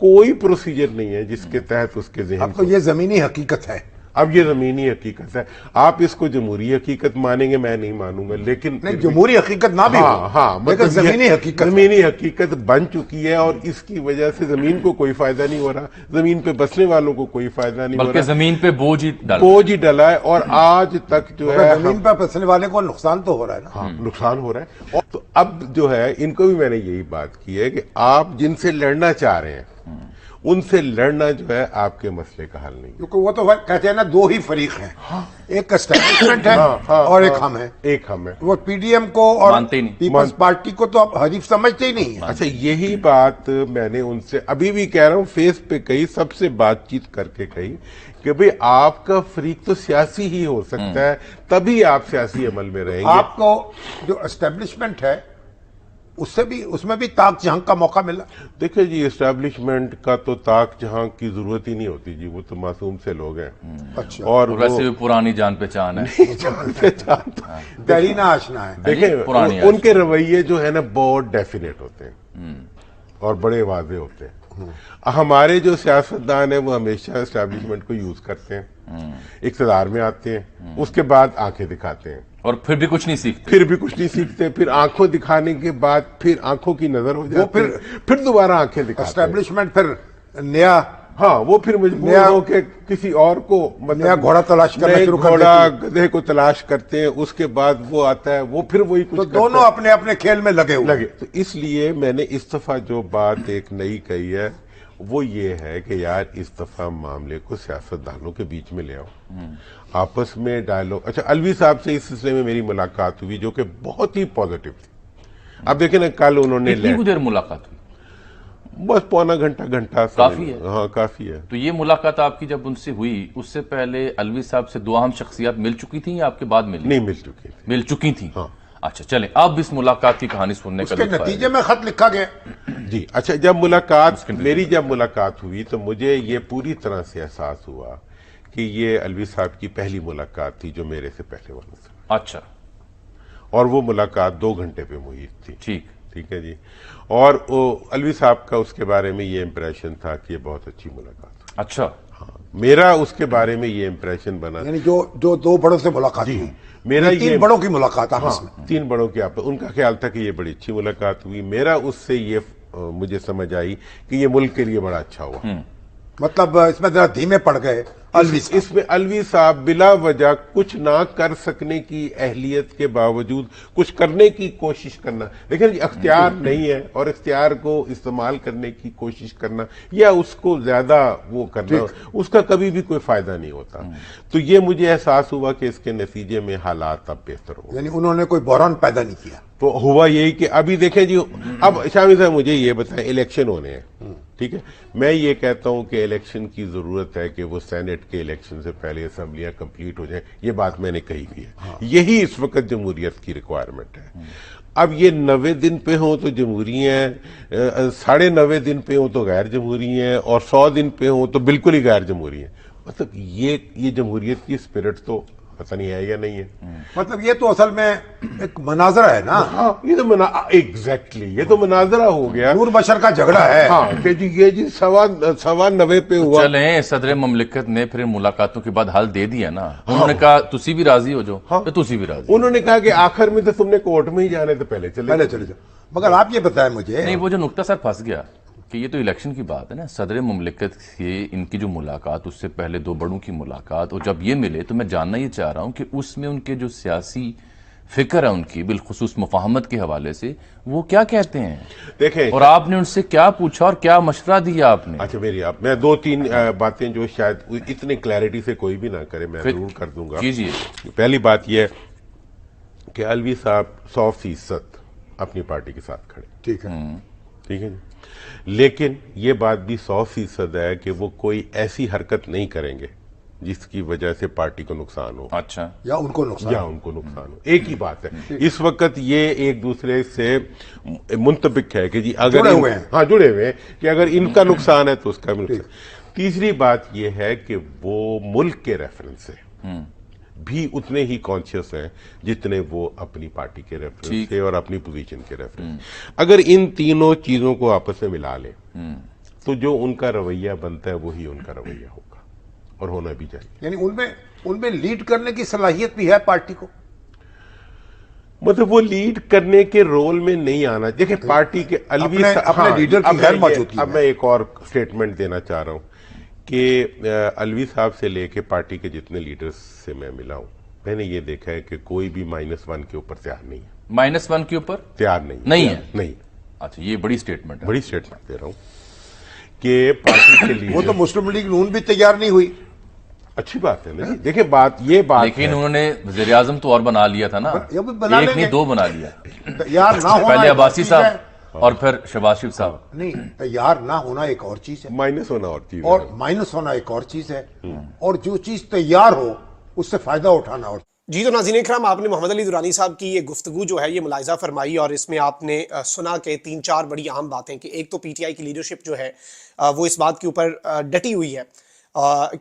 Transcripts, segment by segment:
کوئی پروسیجر نہیں ہے جس کے تحت اس کے ذہن اب تو یہ زمینی حقیقت ہے. اب یہ زمینی حقیقت ہے. آپ اس کو جمہوری حقیقت مانیں گے, میں نہیں مانوں گا, لیکن نہیں, جمہوری حقیقت نہ بھی ہو, لیکن زمینی حقیقت زمینی حقیقت بن چکی ہے, اور اس کی وجہ سے زمین کو کوئی فائدہ نہیں ہو رہا, زمین پہ بسنے والوں کو کوئی فائدہ نہیں ہو بلکہ رہا, زمین پہ بوجھ ہی ڈلا ہے. اور آج تک جو ہے زمین پہ بسنے والے کو نقصان تو ہو رہا ہے نا. ہاں, نقصان ہو رہا ہے. اور تو اب جو ہے ان کو بھی میں نے یہی بات کی ہے کہ آپ جن سے لڑنا چاہ رہے ہیں ان سے لڑنا جو ہے آپ کے مسئلے کا حل نہیں ہے. کیونکہ وہ تو کہتے ہیں نا, دو ہی فریق ہیں, ایک اسٹیبلشمنٹ ہے اور ایک ہم ہیں. ایک ہم ہے. وہ پی ڈی ایم کو اور مانتے ہی نہیں. پیپلز پارٹی کو تو اب حریف سمجھتے ہی نہیں ہیں. اچھا, یہی بات میں نے ان سے ابھی بھی کہہ رہا ہوں, فیس پہ کہی, سب سے بات چیت کر کے کہی کہ بھئی آپ کا فریق تو سیاسی ہی ہو سکتا ہے, تبھی آپ سیاسی عمل میں رہیں گے. آپ کو جو اسٹیبلشمنٹ ہے اس میں بھی تاک جہاں کا موقع ملا. دیکھیں جی, اسٹیبلشمنٹ کا تو تاک جہاں کی ضرورت ہی نہیں ہوتی جی, وہ تو معصوم سے لوگ ہیں. اچھا, اور ویسے بھی پرانی جان پہچان ہے. دیرینہ آشنا ہے. دیکھیں ان کے رویے جو ہے نا بہت ڈیفینیٹ ہوتے ہیں اور بڑے واضح ہوتے ہیں. ہمارے جو سیاستدان ہیں وہ ہمیشہ اسٹیبلشمنٹ کو یوز کرتے ہیں, اقتدار میں آتے ہیں, اس کے بعد آنکھیں دکھاتے ہیں, اور پھر بھی کچھ نہیں سیکھتے. پھر آنکھوں دکھانے کے بعد پھر آنکھوں کی نظر ہو جاتی ہے, پھر دوبارہ آنکھیں دکھاتے ہیں. اسٹیبلشمنٹ پھر نیا, ہاں, وہ پھر مجبور ہو کے کسی اور کو نیا گھوڑا تلاش کرنا شروع کر دیتی گھوڑا گدھے کو تلاش کرتے ہیں. اس کے بعد وہ آتا ہے, وہ پھر وہی کچھ تو دونوں اپنے اپنے کھیل میں لگے ہوئے. تو اس لیے میں نے اس دفعہ جو بات ایک نئی کہی ہے وہ یہ ہے کہ یار اس دفعہ معاملے کو سیاستدانوں کے بیچ میں لے آؤ, آپس میں ڈائلوگ. اچھا, الوی صاحب سے اس سلسلے میں میری ملاقات ہوئی جو کہ بہت ہی پازیٹو تھی. اب دیکھیں نا, کل انہوں نے کتنی دیر ملاقات ہوئی؟ بس پونا گھنٹہ کافی ہے. ہاں, کافی ہے. تو یہ ملاقات آپ کی جب ان سے ہوئی, اس سے پہلے الوی صاحب سے دو اہم شخصیات مل چکی تھیں یا آپ کے بعد ملی؟ نہیں, مل چکی تھیں. اچھا, چلیں اب اس ملاقات کی کہانی سننے کا اس کے نتیجے میں خط لکھا گیا. جی. اچھا, میری جب ملاقات ہوئی تو مجھے یہ پوری طرح سے احساس ہوا کہ یہ الوی صاحب کی پہلی ملاقات تھی جو میرے سے پہلے والوں سے. اچھا. اور وہ ملاقات 2 گھنٹے پہ محیط تھی. ٹھیک ہے جی. اور الوی صاحب کا اس کے بارے میں یہ امپریشن تھا کہ یہ بہت اچھی ملاقات. اچھا. ہاں, میرا اس کے بارے میں یہ امپریشن بنا, یعنی جو دو بڑوں سے ملاقات ہوئی, میرا یہ 3 بڑوں کی ملاقات آپس میں. 3 بڑوں کی آپ, ان کا خیال تھا کہ یہ بڑی اچھی ملاقات ہوئی. میرا اس سے یہ مجھے سمجھ آئی کہ یہ ملک کے لیے بڑا اچھا ہوا. مطلب اس میں ذرا دھیمے پڑ گئے اس میں الوی صاحب بلا وجہ کچھ نہ کر سکنے کی اہلیت کے باوجود کچھ کرنے کی کوشش کرنا. لیکن اختیار نہیں ہے, اور اختیار کو استعمال کرنے کی کوشش کرنا یا اس کو زیادہ وہ کرنا, اس کا کبھی بھی کوئی فائدہ نہیں ہوتا. تو یہ مجھے احساس ہوا کہ اس کے نتیجے میں حالات اب بہتر ہو. یعنی انہوں نے کوئی بحران پیدا نہیں کیا. تو ہوا یہی کہ ابھی دیکھیں جی, اب شامی صاحب مجھے یہ بتائیں, الیکشن ہونے ہیں, ٹھیک ہے, میں یہ کہتا ہوں کہ الیکشن کی ضرورت ہے کہ وہ سینٹ کے الیکشن سے پہلے اسمبلیاں کمپلیٹ ہو جائیں. یہ بات میں نے کہی ہوئی ہے, یہی اس وقت جمہوریت کی ریکوائرمنٹ ہے. اب یہ 90 دن پہ ہوں تو جمہوری ہیں, 90.5 دن پہ ہوں تو غیر جمہوری ہیں, اور 100 دن پہ ہوں تو بالکل ہی غیر جمہوری ہیں. مطلب یہ جمہوریت کی اسپرٹ تو پتہ نہیں ہے یا نہیں ہے. مطلب یہ تو اصل میں ایک مناظرہ ہے نا. ہاں, یہ تو ایگزیکٹلی یہ تو مناظرہ ہو گیا, نور بشر کا جھگڑا ہے. ہاں, کہ جی یہ جی 90 پہ ہوا. چلیں, صدر مملکت نے پھر ملاقاتوں کے بعد حل دے دیا نا. انہوں نے کہا تسی بھی راضی ہو جو, تسی بھی راضی. انہوں نے کہا کہ آخر میں تو تم نے کورٹ میں ہی جانے تو پہلے چلے جاؤ. مگر آپ یہ بتائیں مجھے, نہیں, وہ جو نقطہ سر پھنس گیا کہ یہ تو الیکشن کی بات ہے نا, صدر مملکت سے ان کی جو ملاقات, اس سے پہلے 2 بڑوں کی ملاقات, اور جب یہ ملے تو میں جاننا یہ چاہ رہا ہوں کہ اس میں ان کے جو سیاسی فکر ہے ان کی, بالخصوص مفاہمت کے حوالے سے, وہ کیا کہتے ہیں. دیکھیں, اور آپ نے ان سے کیا پوچھا اور کیا مشورہ دیا آپ نے. اچھا, میں 2-3 باتیں جو شاید اتنی کلیئرٹی سے کوئی بھی نہ کرے, میں ضرور کر دوں گا. کیجیے. پہلی بات یہ ہے کہ الوی صاحب 100% اپنی پارٹی کے ساتھ کھڑے. ٹھیک ہے جی, لیکن یہ بات بھی 100% ہے کہ وہ کوئی ایسی حرکت نہیں کریں گے جس کی وجہ سے پارٹی کو نقصان ہو. اچھا. یا ان کو نقصان ہو. ایک ہی بات ہے, اس وقت یہ ایک دوسرے سے منطبق ہے کہ جی اگر جڑے ہوئے ہیں کہ اگر ان کا نقصان ہے تو اس کا بھی نقصان. تیسری بات یہ ہے کہ وہ ملک کے ریفرنس سے بھی اتنے ہی کانشیس ہیں جتنے وہ اپنی پارٹی کے ریفرنس سے اور اپنی پوزیشن کے ریفرنس. اگر ان تینوں چیزوں کو آپس میں ملا لیں تو جو ان کا رویہ بنتا ہے وہی ان کا رویہ ہوگا اور ہونا بھی چاہیے. یعنی ان میں لیڈ کرنے کی صلاحیت بھی ہے پارٹی کو؟ مطلب وہ لیڈ کرنے کے رول میں نہیں آنا. دیکھیں پارٹی کے اپنے لیڈر کی غیر موجودگی اب میں ایک اور سٹیٹمنٹ دینا چاہ رہا ہوں کہ الوی صاحب سے لے کے پارٹی کے جتنے لیڈرز سے میں ملا ہوں، میں نے یہ دیکھا ہے کہ کوئی بھی -1 کے اوپر تیار نہیں ہے. -1 کے اوپر تیار نہیں ہے. نہیں. اچھا، یہ بڑی سٹیٹمنٹ ہے. بڑی سٹیٹمنٹ دے رہا ہوں کہ پارٹی کے لیے وہ تو مسلم لیگ نون بھی تیار نہیں ہوئی. اچھی بات ہے نا جی. دیکھیں یہ بات لیکن انہوں نے وزیر اعظم تو اور بنا لیا تھا نا، یہ بھی بنا ایک لیں گے. نہیں 2 بنا لیا. تیار نہ ہونا پہلے ایک اور عباسی چیز ہے. صاحب اور پھر شہباز شریف صاحب. نہیں، تیار نہ ہونا ایک اور چیز ہے مائنس ہونا اور چیز اور ہے. مائنس ہونا ایک اور چیز ہے، اور جو چیز تیار ہو اس سے فائدہ اٹھانا اور. جی تو ناظرین اکرام، آپ نے محمد علی درانی صاحب کی یہ گفتگو جو ہے یہ ملاحظہ فرمائی، اور اس میں آپ نے سنا کہ 3-4 بڑی اہم باتیں، کہ ایک تو پی ٹی آئی کی لیڈرشپ جو ہے وہ اس بات کے اوپر ڈٹی ہوئی ہے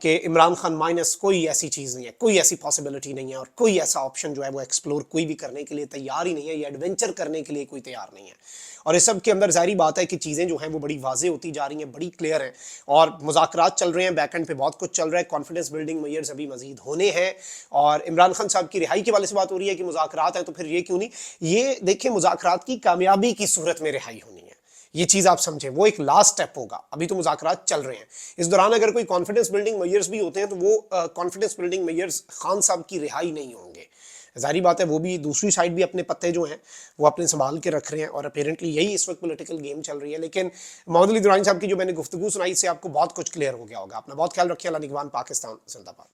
کہ عمران خان مائنس کوئی ایسی چیز نہیں ہے، کوئی ایسی پاسبلٹی نہیں ہے، اور کوئی ایسا آپشن جو ہے وہ ایکسپلور کوئی بھی کرنے کے لیے تیار ہی نہیں ہے، یہ ایڈونچر کرنے کے لیے کوئی تیار نہیں ہے. اور اس سب کے اندر ظاہری بات ہے کہ چیزیں جو ہیں وہ بڑی واضح ہوتی جا رہی ہیں، بڑی کلیئر ہیں، اور مذاکرات چل رہے ہیں، بیک اینڈ پہ بہت کچھ چل رہا ہے، کانفیڈنس بلڈنگ میئرز ابھی مزید ہونے ہیں. اور عمران خان صاحب کی رہائی کے والے سے بات ہو رہی ہے کہ مذاکرات ہیں، تو پھر یہ کیوں نہیں؟ یہ دیکھیں، مذاکرات کی کامیابی کی صورت میں رہائی ہونی ہے، یہ چیز آپ سمجھیں، وہ ایک لاسٹ سٹیپ ہوگا. ابھی تو مذاکرات چل رہے ہیں، اس دوران اگر کوئی کانفیڈنس بلڈنگ میئرز بھی ہوتے ہیں تو وہ کانفیڈنس بلڈنگ میئرز خان صاحب کی رہائی نہیں ہوں گے. ظاہری بات ہے وہ بھی دوسری سائڈ بھی اپنے پتے جو ہیں وہ اپنے سنبھال کے رکھ رہے ہیں، اور اپیرنٹلی یہی اس وقت پولیٹیکل گیم چل رہی ہے. لیکن محمد علی درانی صاحب کی جو میں نے گفتگو سنائی، اس سے آپ کو بہت کچھ کلیئر ہو گیا ہوگا. اپنا بہت خیال رکھیے. اللہ نگہبان. پاکستان زندہ باد.